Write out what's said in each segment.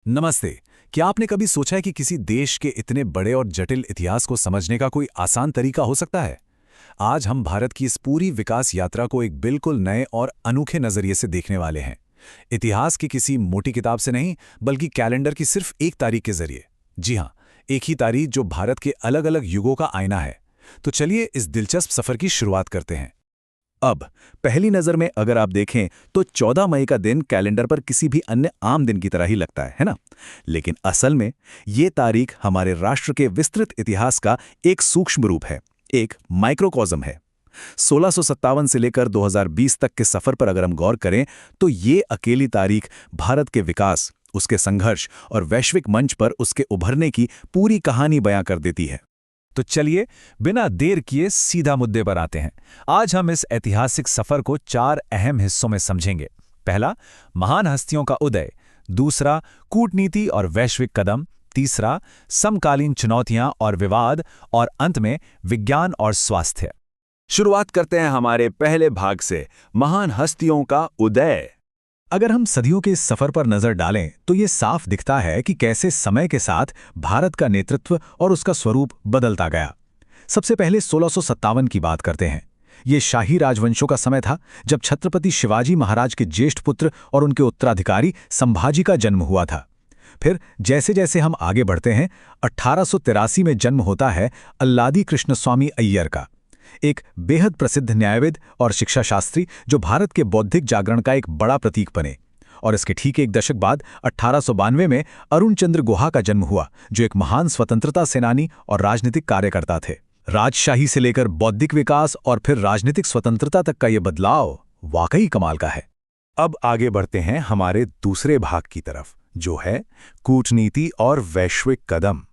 नमस्ते। क्या आपने कभी सोचा है कि किसी देश के इतने बड़े और जटिल इतिहास को समझने का कोई आसान तरीका हो सकता है? आज हम भारत की इस पूरी विकास यात्रा को एक बिल्कुल नए और अनोखे नजरिए से देखने वाले हैं। इतिहास की किसी मोटी किताब से नहीं, बल्कि कैलेंडर की सिर्फ एक तारीख के जरिए। जी हाँ, एक ही तारीख जो भारत के अलग अलग युगों का आईना है। तो चलिए इस दिलचस्प सफर की शुरुआत करते हैं। अब पहली नज़र में अगर आप देखें तो 14 मई का दिन कैलेंडर पर किसी भी अन्य आम दिन की तरह ही लगता है ना? लेकिन असल में ये तारीख हमारे राष्ट्र के विस्तृत इतिहास का एक सूक्ष्म रूप है, एक माइक्रोकॉज़म है। 1657 से लेकर 2020 तक के सफर पर अगर हम गौर करें तो ये अकेली तारीख भारत के विकास, उसके संघर्ष और वैश्विक मंच पर उसके उभरने की पूरी कहानी बयां कर देती है। तो चलिए बिना देर किए सीधा मुद्दे पर आते हैं। आज हम इस ऐतिहासिक सफर को चार अहम हिस्सों में समझेंगे। पहला, महान हस्तियों का उदय। दूसरा, कूटनीति और वैश्विक कदम। तीसरा, समकालीन चुनौतियां और विवाद। और अंत में विज्ञान और स्वास्थ्य। शुरुआत करते हैं हमारे पहले भाग से, महान हस्तियों का उदय। अगर हम सदियों के इस सफर पर नजर डालें तो ये साफ दिखता है कि कैसे समय के साथ भारत का नेतृत्व और उसका स्वरूप बदलता गया। सबसे पहले 1657 की बात करते हैं। ये शाही राजवंशों का समय था, जब छत्रपति शिवाजी महाराज के ज्येष्ठ पुत्र और उनके उत्तराधिकारी संभाजी का जन्म हुआ था। फिर जैसे जैसे हम आगे बढ़ते हैं, 1883 में जन्म होता है अल्लादी कृष्णस्वामी अय्यर का, एक बेहद प्रसिद्ध न्यायविद और शिक्षा शास्त्री जो भारत के बौद्धिक जागरण का एक बड़ा प्रतीक बने। और इसके ठीक एक दशक बाद 1892 में अरुण चंद्र गुहा का जन्म हुआ, जो एक महान स्वतंत्रता सेनानी और राजनीतिक कार्यकर्ता थे। राजशाही से लेकर बौद्धिक विकास और फिर राजनीतिक स्वतंत्रता तक का यह बदलाव वाकई कमाल का है। अब आगे बढ़ते हैं हमारे दूसरे भाग की तरफ, जो है कूटनीति और वैश्विक कदम।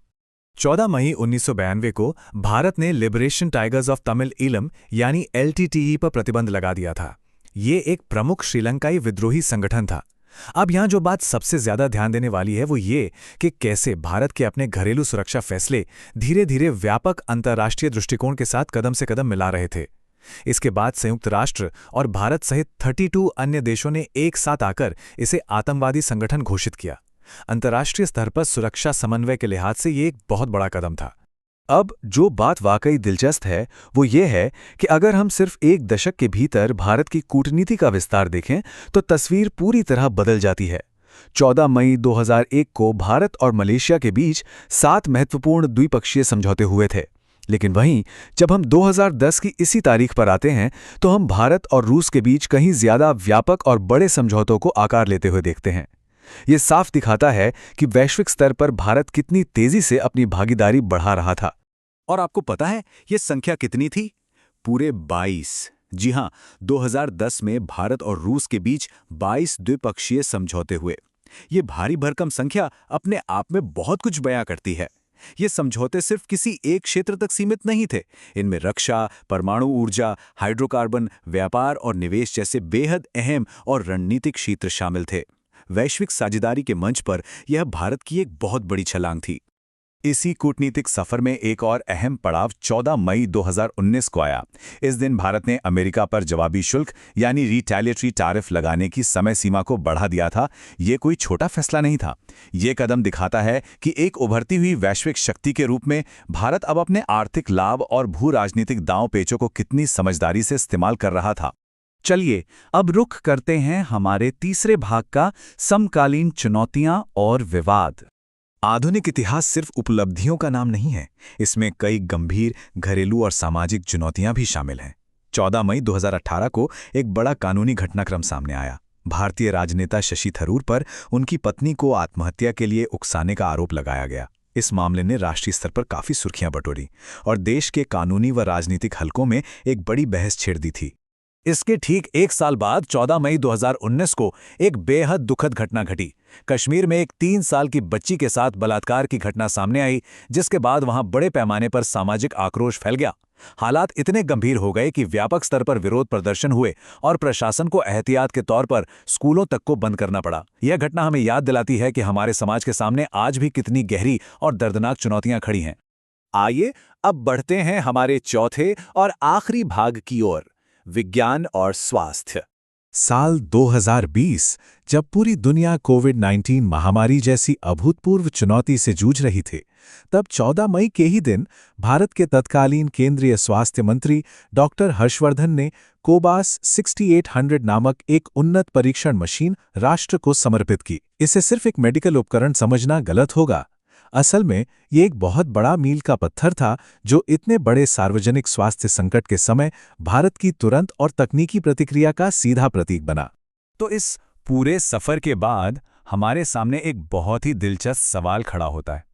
14 मई 1992 को भारत ने liberation tigers of Tamil Eelam यानी LTTE पर प्रतिबंध लगा दिया था। ये एक प्रमुख श्रीलंकाई विद्रोही संगठन था। अब यहाँ जो बात सबसे ज्यादा ध्यान देने वाली है वो ये कि कैसे भारत के अपने घरेलू सुरक्षा फैसले धीरे धीरे व्यापक अंतर्राष्ट्रीय दृष्टिकोण के साथ कदम से कदम मिला रहे थे। इसके बाद संयुक्त राष्ट्र और भारत सहित 32 अन्य देशों ने एक साथ आकर इसे आतंकवादी संगठन घोषित किया। अंतर्राष्ट्रीय स्तर पर सुरक्षा समन्वय के लिहाज से ये एक बहुत बड़ा कदम था। अब जो बात वाकई दिलचस्प है वो ये है कि अगर हम सिर्फ एक दशक के भीतर भारत की कूटनीति का विस्तार देखें तो तस्वीर पूरी तरह बदल जाती है। 14 मई 2001 को भारत और मलेशिया के बीच 7 महत्वपूर्ण द्विपक्षीय समझौते हुए थे। लेकिन वहीं जब हम 2010 की इसी तारीख पर आते हैं तो हम भारत और रूस के बीच कहीं ज्यादा व्यापक और बड़े समझौतों को आकार लेते हुए देखते हैं। ये साफ दिखाता है कि वैश्विक स्तर पर भारत कितनी तेजी से अपनी भागीदारी बढ़ा रहा था। और आपको पता है ये संख्या कितनी थी? पूरे 22। जी हां, 2010 में भारत और रूस के बीच 22 द्विपक्षीय समझौते हुए। ये भारी भरकम संख्या अपने आप में बहुत कुछ बयां करती है। ये समझौते सिर्फ किसी एक क्षेत्र तक सीमित नहीं थे। इनमें रक्षा, परमाणु ऊर्जा, हाइड्रोकार्बन, व्यापार और निवेश जैसे बेहद अहम और रणनीतिक क्षेत्र शामिल थे। वैश्विक साझेदारी के मंच पर यह भारत की एक बहुत बड़ी छलांग थी। इसी कूटनीतिक सफर में एक और अहम पड़ाव 14 मई 2019 को आया। इस दिन भारत ने अमेरिका पर जवाबी शुल्क यानी रिटेलिएटरी टैरिफ लगाने की समय सीमा को बढ़ा दिया था। ये कोई छोटा फैसला नहीं था। ये कदम दिखाता है कि एक उभरती हुई वैश्विक शक्ति के रूप में भारत अब अपने आर्थिक लाभ और भू राजनीतिक दांव पेचों को कितनी समझदारी से इस्तेमाल कर रहा था। चलिए अब रुख करते हैं हमारे तीसरे भाग का, समकालीन चुनौतियां और विवाद। आधुनिक इतिहास सिर्फ उपलब्धियों का नाम नहीं है, इसमें कई गंभीर घरेलू और सामाजिक चुनौतियां भी शामिल हैं। 14 मई 2018 को एक बड़ा कानूनी घटनाक्रम सामने आया। भारतीय राजनेता शशि थरूर पर उनकी पत्नी को आत्महत्या के लिए उकसाने का आरोप लगाया गया। इस मामले ने राष्ट्रीय स्तर पर काफी सुर्खियां बटोरी और देश के कानूनी व राजनीतिक हलकों में एक बड़ी बहस छेड़ दी थी। इसके ठीक एक साल बाद 14 मई 2019 को एक बेहद दुखद घटना घटी। कश्मीर में एक 3 साल की बच्ची के साथ बलात्कार की घटना सामने आई, जिसके बाद वहां बड़े पैमाने पर सामाजिक आक्रोश फैल गया। हालात इतने गंभीर हो गए कि व्यापक स्तर पर विरोध प्रदर्शन हुए और प्रशासन को एहतियात के तौर पर स्कूलों तक को बंद करना पड़ा। यह घटना हमें याद दिलाती है कि हमारे समाज के सामने आज भी कितनी गहरी और दर्दनाक चुनौतियां खड़ी हैं। आइए अब बढ़ते हैं हमारे चौथे और आखिरी भाग की ओर, विज्ञान और स्वास्थ्य। साल 2020, जब पूरी दुनिया कोविड-19 महामारी जैसी अभूतपूर्व चुनौती से जूझ रही थी, तब 14 मई के ही दिन भारत के तत्कालीन केंद्रीय स्वास्थ्य मंत्री डॉक्टर हर्षवर्धन ने कोबास 6800 नामक एक उन्नत परीक्षण मशीन राष्ट्र को समर्पित की। इसे सिर्फ एक मेडिकल उपकरण समझना गलत होगा। असल में ये एक बहुत बड़ा मील का पत्थर था जो इतने बड़े सार्वजनिक स्वास्थ्य संकट के समय भारत की तुरंत और तकनीकी प्रतिक्रिया का सीधा प्रतीक बना। तो इस पूरे सफर के बाद हमारे सामने एक बहुत ही दिलचस्प सवाल खड़ा होता है।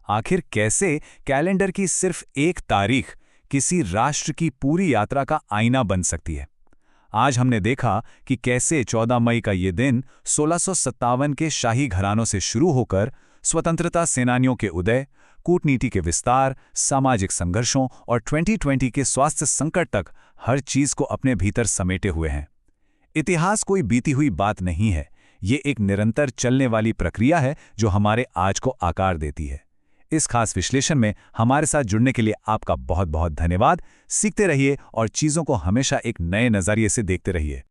आखिर कैसे कैलेंडर की सिर्फ एक तारीख किसी राष्ट्र की पूरी यात्रा का आईना बन सकती है? आज हमने देखा कि कैसे 14 मई का ये दिन 1657 के शाही घरानों से शुरू होकर स्वतंत्रता सेनानियों के उदय, कूटनीति के विस्तार, सामाजिक संघर्षों और 2020 के स्वास्थ्य संकट तक हर चीज को अपने भीतर समेटे हुए हैं। इतिहास कोई बीती हुई बात नहीं है, ये एक निरंतर चलने वाली प्रक्रिया है जो हमारे आज को आकार देती है। इस खास विश्लेषण में हमारे साथ जुड़ने के लिए आपका बहुत बहुत धन्यवाद। सीखते रहिए और चीजों को हमेशा एक नए नजरिए से देखते रहिए।